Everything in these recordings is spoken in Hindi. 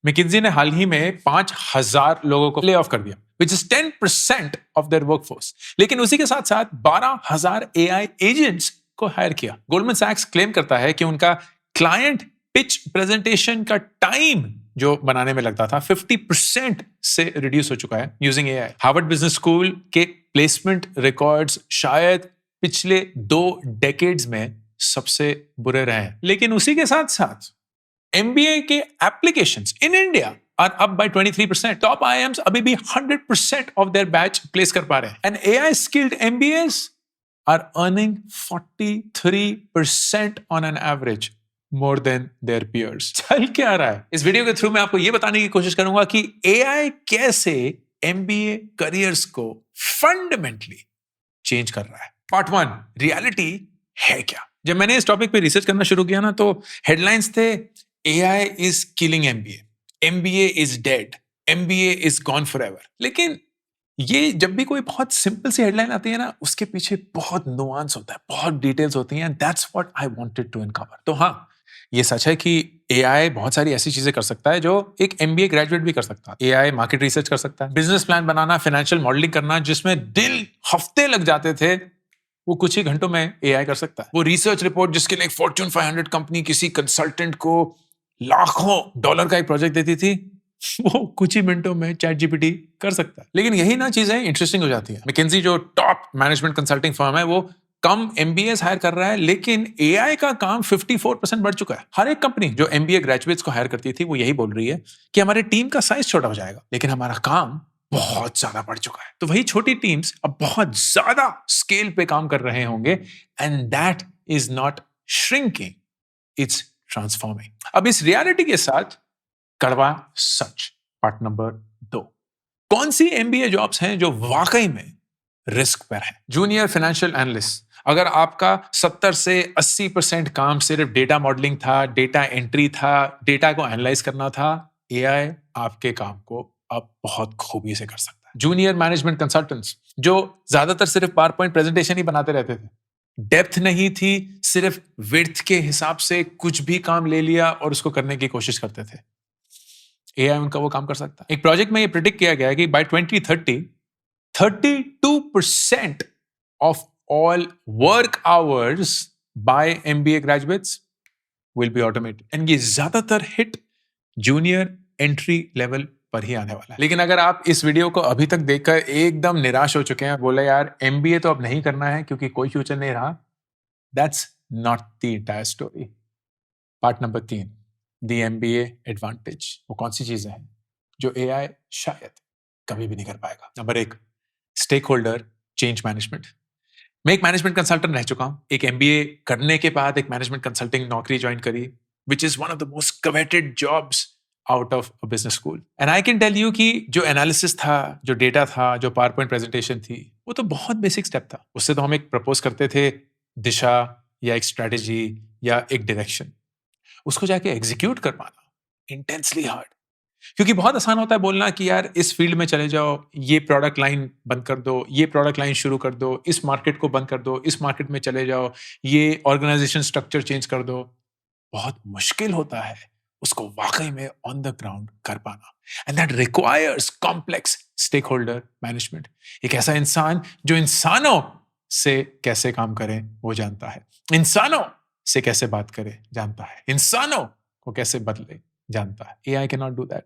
मैकिन्जी ने हाल ही में 5,000 लोगों को ले ऑफ कर दिया, which is 10% of their workforce. लेकिन उसी के साथ साथ 12,000 AI एजेंट्स को हायर किया। गोल्डमैन सैक्स क्लेम करता है कि उनका क्लाइंट पिच प्रेजेंटेशन का टाइम जो बनाने में लगता था 50% से रिड्यूस हो चुका है using AI. Harvard business school के प्लेसमेंट रिकॉर्ड्स शायद पिछले 2 डेकेड्स में सबसे बुरे रहे हैं। लेकिन उसी के साथ साथ MBA के applications in India are up by 23%. Top IIMs अभी भी 100% of their batch place कर पा रहे हैं। And AI skilled MBAs are earning 43% on an average more than their peers. चल क्या रहा है? इस वीडियो के थ्रू मैं आपको ये बताने की कोशिश करूंगा कि AI कैसे MBA करियर्स को फंडामेंटली चेंज कर रहा है। पार्ट 1, रियलिटी है क्या? जब मैंने इस टॉपिक पे रिसर्च करना शुरू किया ना, तो हेडलाइंस थे AI is killing MBA, MBA is dead, MBA is gone forever. लेकिन ये जब भी कोई बहुत सिंपल सी हेडलाइन आती है ना, उसके पीछे बहुत नुआंस होता है, बहुत डिटेल्स होती हैं, that's what I wanted to uncover. तो हाँ, ये सच है कि AI बहुत सारी ऐसी चीजें कर सकता है जो एक MBA ग्रेजुएट भी कर सकता है। AI मार्केट रिसर्च कर सकता है, बिजनेस प्लान बनाना, फाइनेंशियल मॉडलिंग करना, जिसमें दिन हफ्ते लग जाते थे, वो कुछ ही घंटों में AI कर सकता है। वो रिसर्च रिपोर्ट जिसके लिए एक फॉर्च्यून 500 कंपनी किसी कंसल्टेंट को लाखों डॉलर का एक प्रोजेक्ट देती थी, वो कुछ ही मिनटों में ChatGPT कर सकता है। लेकिन यही ना चीजें इंटरेस्टिंग हो जाती है। मैकिन्जी जो टॉप मैनेजमेंट कंसल्टिंग फर्म है, वो कम MBAs हायर कर रहा है, लेकिन AI का काम 54% बढ़ चुका है। हर एक कंपनी जो MBA ग्रेजुएट्स को हायर करती थी, वो यही बोल रही है कि हमारे टीम का साइज छोटा हो जाएगा, लेकिन हमारा काम बहुत ज्यादा बढ़ चुका है। तो वही छोटी टीम्स अब बहुत ज्यादा स्केल पे काम कर रहे होंगे, and that is not shrinking, it's transforming. अब इस रियलिटी के साथ कड़वा सच, पार्ट नंबर 2। कौन सी MBA जॉब्स हैं जो वाकई में रिस्क पर है? जूनियर फाइनेंशियल एनालिस्ट, अगर आपका 70 से 80% काम सिर्फ डेटा मॉडलिंग था, डेटा एंट्री था, डेटा को एनालाइज करना था, AI आपके काम को अब बहुत खूबी से कर सकता है। जूनियर मैनेजमेंट कंसल्टेंट्स जो ज्यादातर सिर्फ पावरपॉइंट प्रेजेंटेशन ही बनाते रहते थे, डेप्थ नहीं थी, सिर्फ विड्थ के हिसाब से कुछ भी काम ले लिया और उसको करने की कोशिश करते थे, AI उनका वो काम कर सकता है। एक प्रोजेक्ट में ये प्रिडिक्ट किया गया है कि by 2030 32% of all work hours by MBA graduates will be automated, and ये ज्यादातर हिट जूनियर एंट्री लेवल पर ही आने वाला है। लेकिन अगर आप इस वीडियो को अभी तक देखकर एकदम निराश हो चुके हैं, बोले यार MBA तो अब नहीं करना है क्योंकि कोई फ्यूचर नहीं रहा, that's not the entire story. Part number 3, the MBA advantage. वो कौन सी चीजें हैं जो AI शायद कभी भी नहीं कर पाएगा? Number 1, stakeholder change management. मैं एक मैनेजमेंट कंसल्टेंट रह चुका हूं। एक MBA करने के बाद एक मैनेजमेंट कंसल्टिंग नौकरी ज्वाइन करी, which is one of the most coveted jobs out of a business school. And I can tell you कि जो एनालिसिस था, जो डेटा था, जो पावरपॉइंट प्रेजेंटेशन थी, वो तो बहुत बेसिक स्टेप था। उससे तो हम एक प्रपोज करते थे दिशा या एक स्ट्रेटेजी या एक डायरेक्शन, उसको जाके एग्जीक्यूट कर पाना इंटेंसली हार्ड। क्योंकि बहुत आसान होता है बोलना कि यार इस फील्ड में चले जाओ, ये प्रोडक्ट लाइन बंद कर दो, ये प्रोडक्ट लाइन शुरू कर दो, इस मार्केट को बंद कर दो, इस मार्केट में चले जाओ, ये ऑर्गेनाइजेशन स्ट्रक्चर चेंज कर दो। बहुत मुश्किल होता है उसको वाकई में ऑन द ग्राउंड कर पाना, and that requires complex stakeholder management. एक ऐसा इंसान जो इंसानों से कैसे काम करे वो जानता है, इंसानों से कैसे बात करे जानता है, इंसानों को कैसे बदले जानता है। AI cannot do that,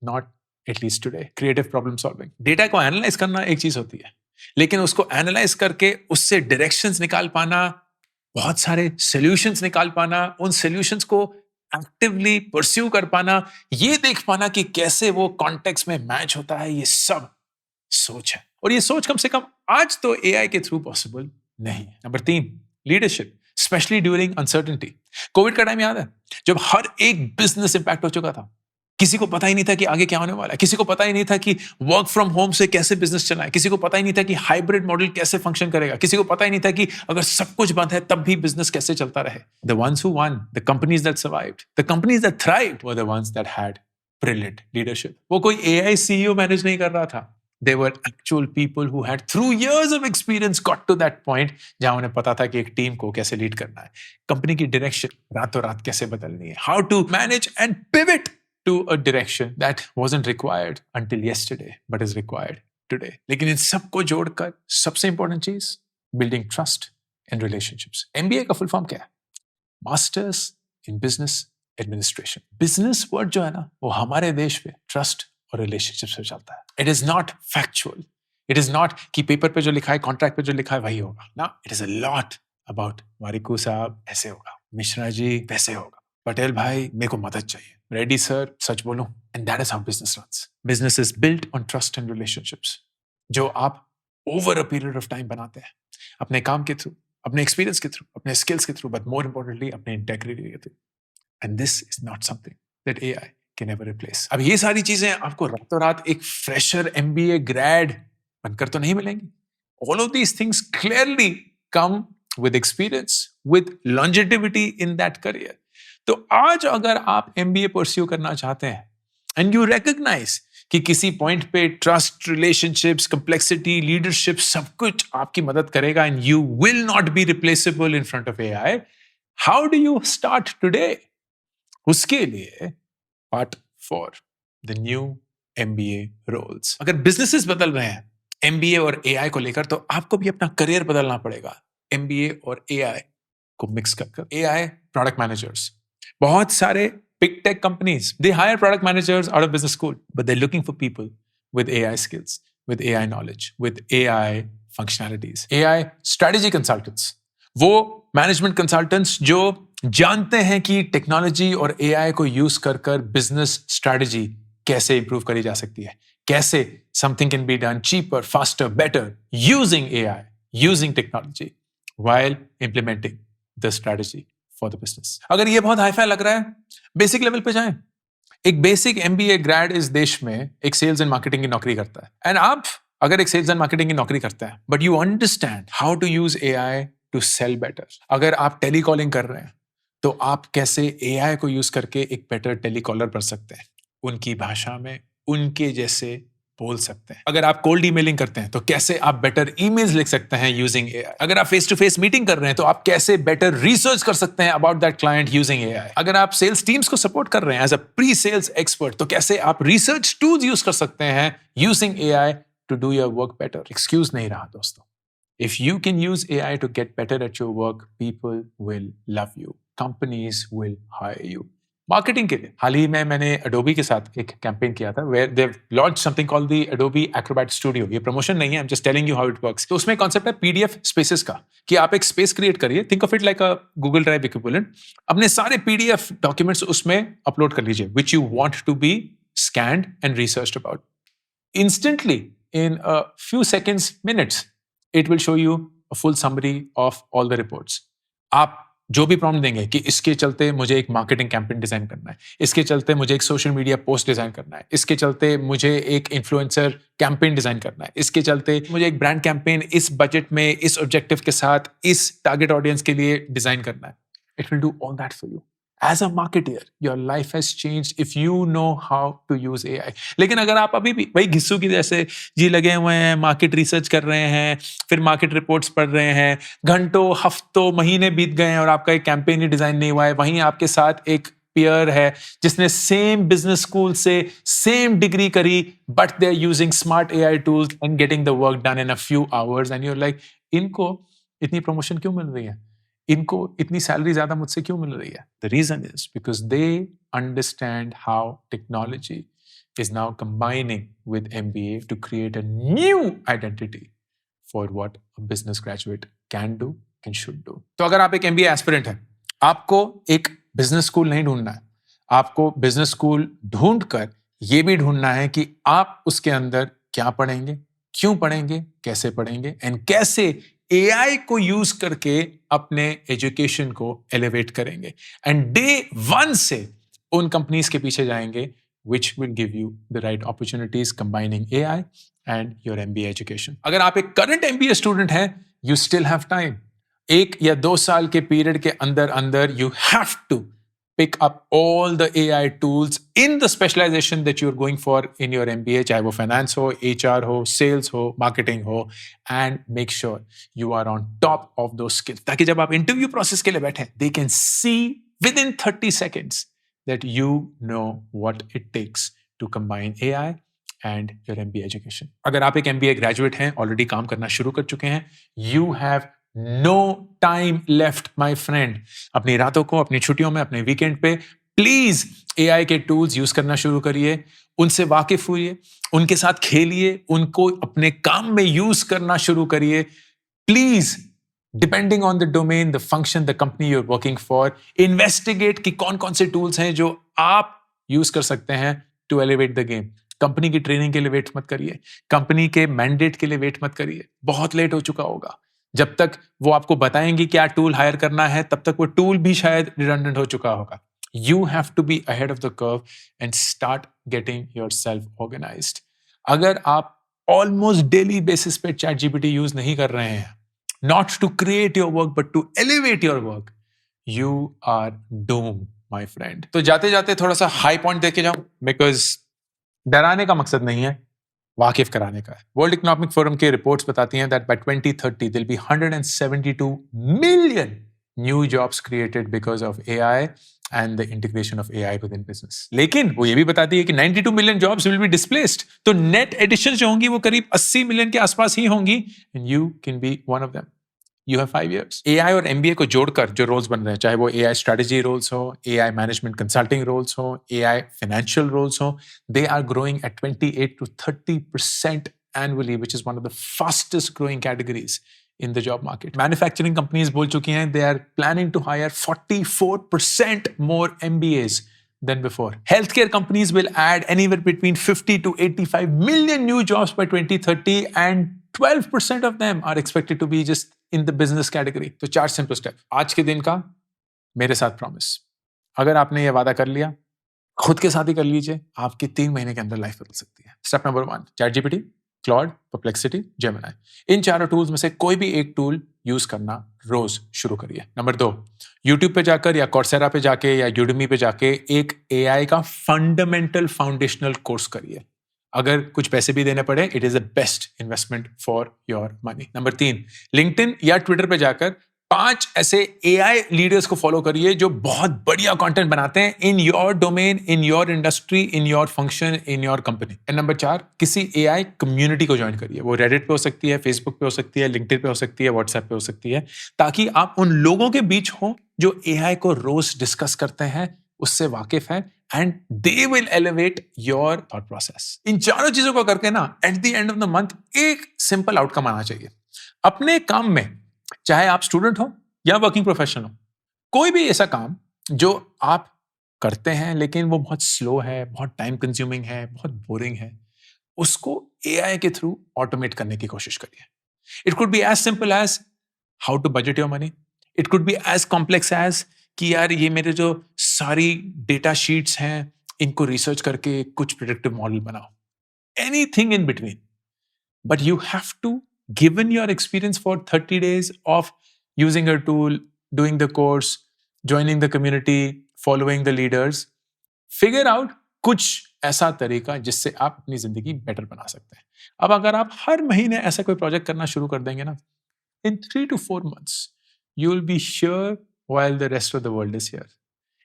not at least today. Creative problem solving, data को एनालाइज करना एक चीज होती है, लेकिन उसको एनालाइज करके उससे डायरेक्शंस निकाल पाना, बहुत सारे सॉल्यूशंस निकाल पाना, उन सॉल्यूशंस को एक्टिवली परस्यू कर पाना, ये देख पाना कि कैसे वो कॉन्टेक्स्ट में मैच होता है, ये सब सोच है। और ये सोच कम से कम आज तो AI के थ्रू पॉसिबल नहीं है। Number 3, leadership, specially during uncertainty. Covid का टाइम याद है जब हर एक बिजनेस इंपैक्ट हो चुका था, किसी को पता ही नहीं था कि आगे क्या होने वाला है, किसी को पता ही नहीं था कि वर्क फ्रॉम होम से कैसे बिजनेस चलाएं, किसी को पता ही नहीं था कि हाइब्रिड मॉडल कैसे फंक्शन करेगा, किसी को पता ही नहीं था कि अगर सब कुछ बंद है तब भी बिजनेस कैसे चलता रहे। The ones who won, the companies that survived, the companies that thrived were the ones that had brilliant leadership. वो कोई AI CEO मैनेज नहीं कर रहा था, they were actual people who had through years of experience got to that point जहां उन्हें पता था कि एक टीम को कैसे लीड करना है, कंपनी की डायरेक्शन रातों रात कैसे बदलनी है, how to manage and pivot to a direction that wasn't required until yesterday, but is required today. लेकिन इन सबको जोड़कर सबसे इंपॉर्टेंट चीज building trust in relationships. MBA का फुल फॉर्म क्या है? Masters in business administration. Business word जो है ना, वो हमारे देश में ट्रस्ट और रिलेशनशिप से चलता है. It is not factual. It is not कि पेपर पे जो लिखा है, कॉन्ट्रैक्ट पे जो लिखा है वही होगा ना. It is a lot about Warikoo साहब ऐसे होगा, मिश्रा जी वैसे होगा, पटेल भाई मेरे को मदद चाहिए, रेड्डी सर सच बोलो. And that is how business runs. Business is built on trust and relationships, जो आप over a period of time बनाते हैं अपने काम के थ्रू, अपने एक्सपीरियंस के थ्रू, अपने स्किल्स के थ्रू, बट मोर इंपॉर्टेंटली अपने इंटेग्रिटी के through. And this is not something that AI can ever replace. अब ये सारी चीजें आपको रातों रात एक फ्रेशर एमबीए ग्रेड बनकर तो नहीं मिलेंगी. All of these things clearly come with experience, with longevity in that career. तो आज अगर आप MBA pursue करना चाहते हैं and you recognize कि किसी पॉइंट पे ट्रस्ट, रिलेशनशिप्स, कंप्लेक्सिटी, लीडरशिप सब कुछ आपकी मदद करेगा and you will not be replaceable in front of AI, how do you start today? उसके लिए part 4, the new MBA roles. अगर businesses बदल रहे हैं एमबीए और एआई को लेकर, तो आपको भी अपना करियर बदलना पड़ेगा एमबीए और एआई को मिक्स कर. एआई प्रोडक्ट मैनेजर्स, बहुत सारे big tech companies they hire product managers out of business school, but they looking for people with AI skills, with AI knowledge, with AI functionalities. AI strategy consultants, वो मैनेजमेंट कंसल्टेंट्स जो जानते हैं कि टेक्नोलॉजी और एआई को यूज कर बिजनेस स्ट्रेटेजी कैसे इंप्रूव करी जा सकती है, कैसे something can be done cheaper, faster, better using AI, using technology while implementing the strategy for the business. अगर ये बहुत हाईफाई लग रहा है, बेसिक लेवल पे जाएं. एक बेसिक MBA ग्रेड इस देश में एक सेल्स एंड मार्केटिंग की नौकरी करता है. एंड आप अगर एक सेल्स एंड मार्केटिंग की नौकरी करते हैं, but you understand how to use AI to sell better. अगर आप टेलीकॉलिंग कर रहे हैं, तो आप कैसे AI को यूज करके एक बेटर टेलीकॉलर बन सकते हैं, उनकी भाषा में उनके जैसे बोल सकते हैं. अगर आप कोल्ड ईमेलिंग करते हैं, तो कैसे आप बेटर ईमेल्स लिख सकते हैं यूजिंग एआई. अगर आप फेस टू फेस मीटिंग कर रहे हैं, तो आप कैसे बेटर रिसर्च कर सकते हैं about that client using AI. अगर आप सेल्स टीम्स को सपोर्ट कर रहे हैं as a pre sales expert, तो कैसे आप रिसर्च टूल्स यूज कर सकते हैं using AI to do your work better. Excuse नहीं रहा दोस्तों. If you can use AI to get better at your work, people will love you, companies will hire you. Marketing के लिए हाल ही में मैंने Adobe के साथ एक कैंपेन किया था, where they've launched something called the Adobe Acrobat Studio. ये प्रमोशन नहीं है, I'm just telling you how it works. तो उसमें कॉन्सेप्ट है PDF स्पेसेस का, कि आप एक स्पेस क्रिएट करिए, think of it like a Google Drive equivalent. अपने सारे PDF डॉक्यूमेंट्स उसमें अपलोड कर लीजिए, which you want to be scanned and researched about. Instantly, in a few seconds, minutes, it will show you a full summary of all the reports. आप जो भी प्रॉम्प्ट देंगे कि इसके चलते मुझे एक मार्केटिंग कैंपेन डिजाइन करना है, इसके चलते मुझे एक सोशल मीडिया पोस्ट डिजाइन करना है, इसके चलते मुझे एक इन्फ्लुएंसर कैंपेन डिजाइन करना है, इसके चलते मुझे एक ब्रांड कैंपेन इस बजट में, इस ऑब्जेक्टिव के साथ, इस टारगेट ऑडियंस के लिए डिजाइन करना है. It will do all that for you. As a marketer, your life has changed if you know how to use AI. लेकिन अगर आप अभी भी वही घिस्सू की जैसे जी लगे हुए हैं, मार्केट रिसर्च कर रहे हैं, फिर मार्केट रिपोर्ट्स पढ़ रहे हैं, घंटों, हफ्तों, महीने बीत गए हैं और आपका एक कैंपेन ही डिजाइन नहीं हुआ है, वहीं आपके साथ एक peer है जिसने सेम बिजनेस स्कूल से सेम डिग्री करी, but they are using smart AI tools and getting the work done in a few hours, and you are like, इनको इतनी प्रमोशन क्यों मिल रही है, इनको इतनी सैलरी ज्यादा मुझसे क्यों मिल रही है? The reason is because they understand how technology is now combining with MBA to create a new identity for what a business graduate can do and should do. तो अगर आप एक MBA एस्पिरेंट हैं, आपको एक बिजनेस स्कूल नहीं ढूंढना है, आपको बिजनेस स्कूल ढूंढकर ये भी ढूंढना है कि आप उसके अंदर क्या पढ़ेंगे, क्यों पढ़ेंगे, कैसे पढ़ेंगे, एंड कैसे AI को यूज करके अपने एजुकेशन को एलिवेट करेंगे. एंड डे 1 से उन कंपनीज के पीछे जाएंगे which will give you the right opportunities combining AI and your MBA education. अगर आप एक current MBA student हैं, you still have time. 1 या 2 साल के पीरियड के अंदर you have to pick up all the AI tools in the specialization that you're going for in your MBA, चाहे वो finance हो, HR हो, sales हो, marketing हो, and make sure you are on top of those skills. ताकि जब आप interview process के लिए बैठे, they can see within 30 seconds that you know what it takes to combine AI and your MBA education. अगर आप एक MBA graduate हैं, already काम करना शुरू कर चुके हैं, you have no time left, my friend. अपनी रातों को, अपनी छुट्टियों में, अपने वीकेंड पे प्लीज AI के टूल्स यूज करना शुरू करिए, उनसे वाकिफ हुइए, उनके साथ खेलिए, उनको अपने काम में यूज करना शुरू करिए. Please, depending on the domain, the function, the company you are working for, investigate कि कौन कौन से टूल्स हैं जो आप यूज कर सकते हैं to elevate the game. Company की ट्रेनिंग के लिए वेट मत करिए, कंपनी के मैंडेट के लिए वेट मत करिए, बहुत लेट हो चुका होगा. जब तक वो आपको बताएंगे क्या टूल हायर करना है, तब तक वो टूल भी शायद रिडंडेंट हो चुका होगा. You have to be ahead of the curve and start getting yourself organized. अगर आप almost daily basis पे ChatGPT use नहीं कर रहे हैं, not to create your work but to elevate your work, you are doomed, my friend. तो जाते जाते थोड़ा सा हाई पॉइंट देके जाओ, because डराने का मकसद नहीं है, वाकिफ कराने का है. वर्ल्ड इकोनॉमिक फोरम के रिपोर्ट्स बताती हैं that by 2030 there will be 172 million new jobs created because of AI and the integration of AI within business. लेकिन वो ये भी बताती है कि 92 million jobs will be displaced. तो net additions जो होंगी वो करीब 80 million के आसपास ही होंगी, and you can be one of them. You have 5 years. AI और MBA को जोड़कर जो roles बन रहे हैं, चाहे वो AI strategy roles हो, AI management consulting roles हो, AI financial roles हो, they are growing at 28 to 30% annually, which is one of the fastest growing categories in the job market. Manufacturing companies बोल चुकी हैं they are planning to hire 44% more MBAs than before. Healthcare companies will add anywhere between 50 to 85 million new jobs by 2030 and 12% of them are expected to be just in the business category. तो 4 simple steps. आज के दिन का मेरे साथ प्रॉमिस. अगर आपने ये वादा कर लिया, खुद के साथ ही कर लीजिए, आपके 3 महीने के अंदर लाइफ बदल सकती है. Step number 1, ChatGPT, Claude, Perplexity, Gemini. इन चारों टूल्स में से कोई भी एक टूल यूज करना रोज शुरू करिए. नंबर 2, YouTube पे जाकर या Coursera पे जाके या Udemy पे जाके एक AI का फंडामेंटल फाउंडेशनल कोर्स करिए. अगर कुछ पैसे भी देने पड़े, it is the best investment for your money. Number 3, LinkedIn या ट्विटर पे जाकर 5 ऐसे AI लीडर्स को फॉलो करिए जो बहुत बढ़िया कंटेंट बनाते हैं in your domain, in your industry, in your function, in your company. And number 4, किसी AI कम्युनिटी को ज्वाइन करिए. वो रेडिट पे हो सकती है, फेसबुक पे हो सकती है, लिंक्डइन पे हो सकती है, व्हाट्सएप पे हो सकती है, ताकि आप उन लोगों के बीच हो जो AI को रोज डिस्कस करते हैं, उससे वाकिफ है, and they will elevate your thought process. इन चारों चीजों को करके ना, at the end of the month एक सिंपल आउटकम आना चाहिए. अपने काम में, चाहे आप स्टूडेंट हो या वर्किंग प्रोफेशनल हो, कोई भी ऐसा काम जो आप करते हैं लेकिन वो बहुत स्लो है, बहुत टाइम कंज्यूमिंग है, बहुत बोरिंग है, उसको AI के थ्रू ऑटोमेट करने की कोशिश करिए. It could be as simple as how to budget your money. It could be as complex as कि यार ये मेरे जो सारी डेटा शीट्स हैं, इनको रिसर्च करके कुछ प्रेडिक्टिव मॉडल बनाओ. Anything in between. But you have to, given your experience for 30 days of using a tool, doing the course, joining the community, following the leaders, figure out कुछ ऐसा तरीका जिससे आप अपनी जिंदगी बेटर बना सकते हैं. अब अगर आप हर महीने ऐसा कोई प्रोजेक्ट करना शुरू कर देंगे ना, in 3 to 4 months, you will be sure while the rest of the world is here.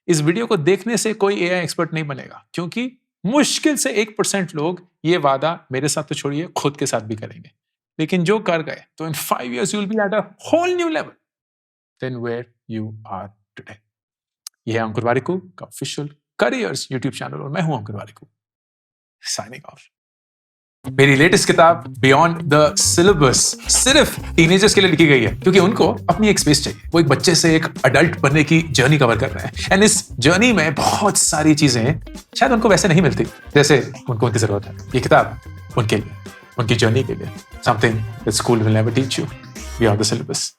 इस वीडियो को देखने से कोई AI एक्सपर्ट नहीं बनेगा, क्योंकि मुश्किल से 1% लोग ये वादा मेरे साथ तो छोड़िए खुद के साथ भी करेंगे. लेकिन जो कर गए, तो in 5 years you will be at a whole new level than where you are today. ये है अंकुर वारिकू का ऑफिशियल करियर्स यूट्यूब चैनल और मैं हूं अंकुर वारिकू, साइनिंग ऑफ. मेरी लेटेस्ट किताब बियॉन्ड द सिलेबस सिर्फ टीनेजर्स के लिए लिखी गई है, क्योंकि उनको अपनी एक स्पेस चाहिए. वो एक बच्चे से एक अडल्ट बनने की जर्नी कवर कर रहे हैं, एंड इस जर्नी में बहुत सारी चीजें शायद उनको वैसे नहीं मिलती जैसे उनको उनकी जरूरत है. ये किताब उनके लिए, उनकी जर्नी के लिए, something that school will never teach you beyond the syllabus.